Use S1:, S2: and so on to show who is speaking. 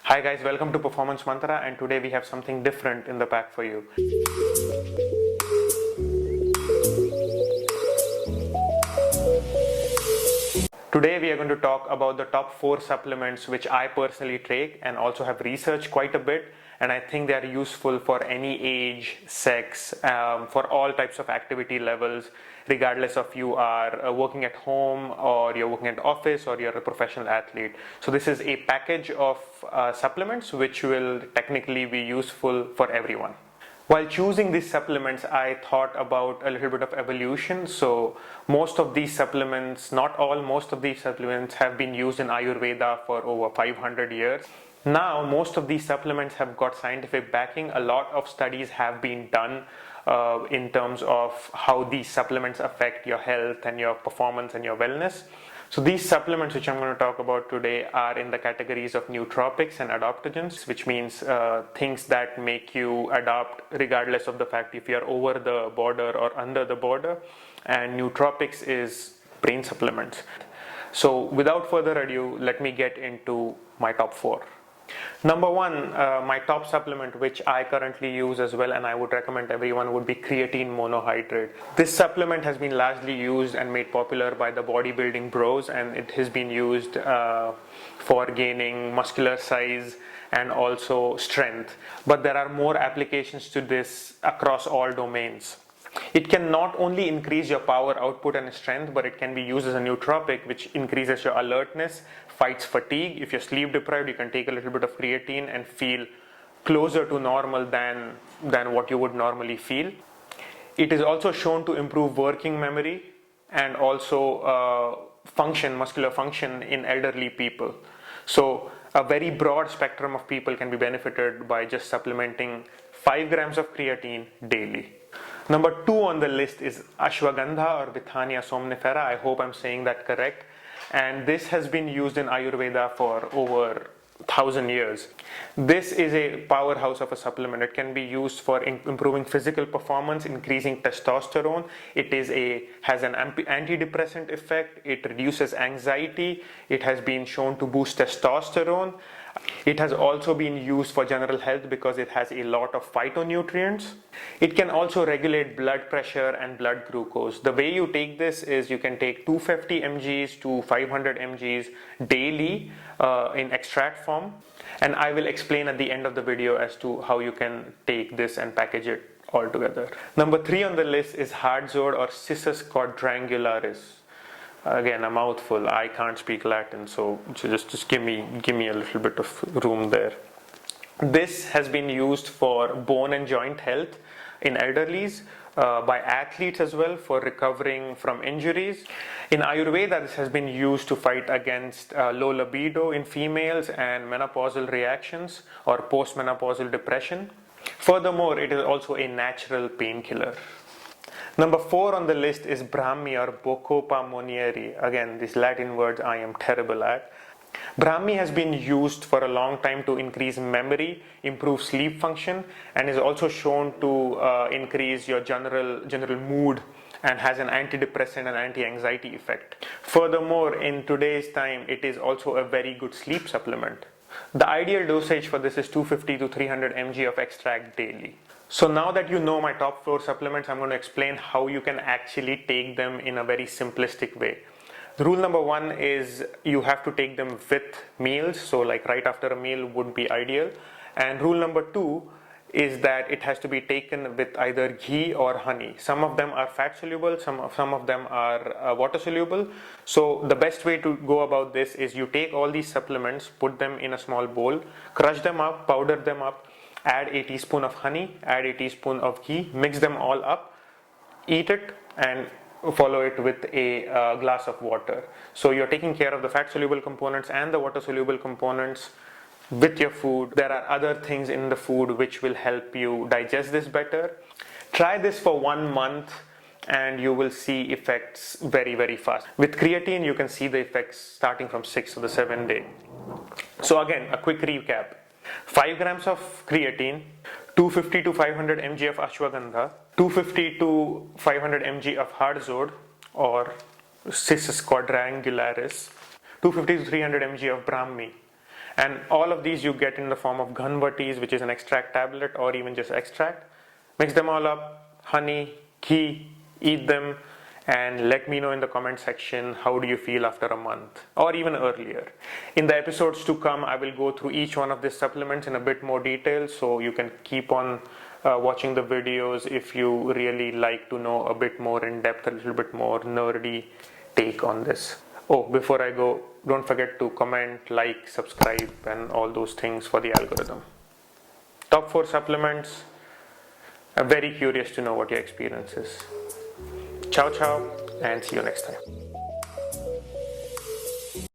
S1: Hi guys, welcome to Performance Mantra, and today we have something different in the pack for you. Today we are going to talk about the top 4 supplements which I personally take and also have researched quite a bit, and I think they are useful for any age, sex, for all types of activity levels, regardless of you are working at home or you're working at office or you're a professional athlete. So this is a package of supplements which will technically be useful for everyone. While choosing these supplements, I thought about a little bit of evolution. So most of these supplements, not all, most of these supplements have been used in Ayurveda for over 500 years. Now, most of these supplements have got scientific backing. A lot of studies have been done in terms of how these supplements affect your health and your performance and your wellness. So these supplements which I'm going to talk about today are in the categories of nootropics and adaptogens, which means things that make you adapt regardless of the fact if you're over the border or under the border. And nootropics is brain supplements. So without further ado, let me get into my top 4. Number 1, my top supplement which I currently use as well and I would recommend everyone would be creatine monohydrate. This supplement has been largely used and made popular by the bodybuilding bros, and it has been used for gaining muscular size and also strength. But there are more applications to this across all domains. It can not only increase your power output and strength, but it can be used as a nootropic which increases your alertness, fights fatigue. If you're sleep deprived, you can take a little bit of creatine and feel closer to normal than what you would normally feel. It is also shown to improve working memory and also muscular function in elderly people. So a very broad spectrum of people can be benefited by just supplementing 5 grams of creatine daily. Number 2 on the list is ashwagandha or Withania somnifera. I hope I'm saying that correct. And this has been used in Ayurveda for over 1,000 years. This is a powerhouse of a supplement. It can be used for improving physical performance, increasing testosterone. It has an antidepressant effect. It reduces anxiety. It has been shown to boost testosterone. It has also been used for general health because it has a lot of phytonutrients. It can also regulate blood pressure and blood glucose. The way you take this is you can take 250 mgs to 500 mgs daily in extract form, and I will explain at the end of the video as to how you can take this and package it all together. Number 3 on the list is Hardzode or Cissus quadrangularis. Again, a mouthful. I can't speak Latin, so just give me a little bit of room there. This has been used for bone and joint health in elderlies, by athletes as well for recovering from injuries. In Ayurveda, this has been used to fight against low libido in females and menopausal reactions or postmenopausal depression. Furthermore, it is also a natural painkiller. Number 4 on the list is Brahmi or Bacopa monnieri. Again, these Latin words I am terrible at. Brahmi has been used for a long time to increase memory, improve sleep function, and is also shown to increase your general mood and has an antidepressant and anti-anxiety effect. Furthermore, in today's time, it is also a very good sleep supplement. The ideal dosage for this is 250 to 300 mg of extract daily. So now that you know my top 4 supplements, I'm going to explain how you can actually take them in a very simplistic way. Rule number 1 is you have to take them with meals, so like right after a meal would be ideal. And rule number 2 is that it has to be taken with either ghee or honey. Some of them are fat soluble, some of them are water soluble. So the best way to go about this is you take all these supplements, put them in a small bowl, crush them up, powder them up, add a teaspoon of honey, add a teaspoon of ghee, mix them all up, eat it, and follow it with a glass of water. So you're taking care of the fat soluble components and the water soluble components with your food. There are other things in the food which will help you digest this better. Try this for 1 month and you will see effects very, very fast. With creatine, you can see the effects starting from 6th to the 7th day. So again, a quick recap. 5 grams of creatine, 250 to 500 mg of ashwagandha, 250 to 500 mg of Hardzode or Cissus quadrangularis, 250 to 300 mg of Brahmi, And all of these you get in the form of Ghanvatis, which is an extract tablet, or even just extract. Mix them all up, honey, ghee, eat them, and let me know in the comment section how do you feel after a month or even earlier. In the episodes to come, I will go through each one of these supplements in a bit more detail, so you can keep on watching the videos if you really like to know a bit more in depth, a little bit more nerdy take on this. Oh, before I go, don't forget to comment, like, subscribe, and all those things for the algorithm. Top 4 supplements. I'm very curious to know what your experience is. Ciao, ciao, and see you next time.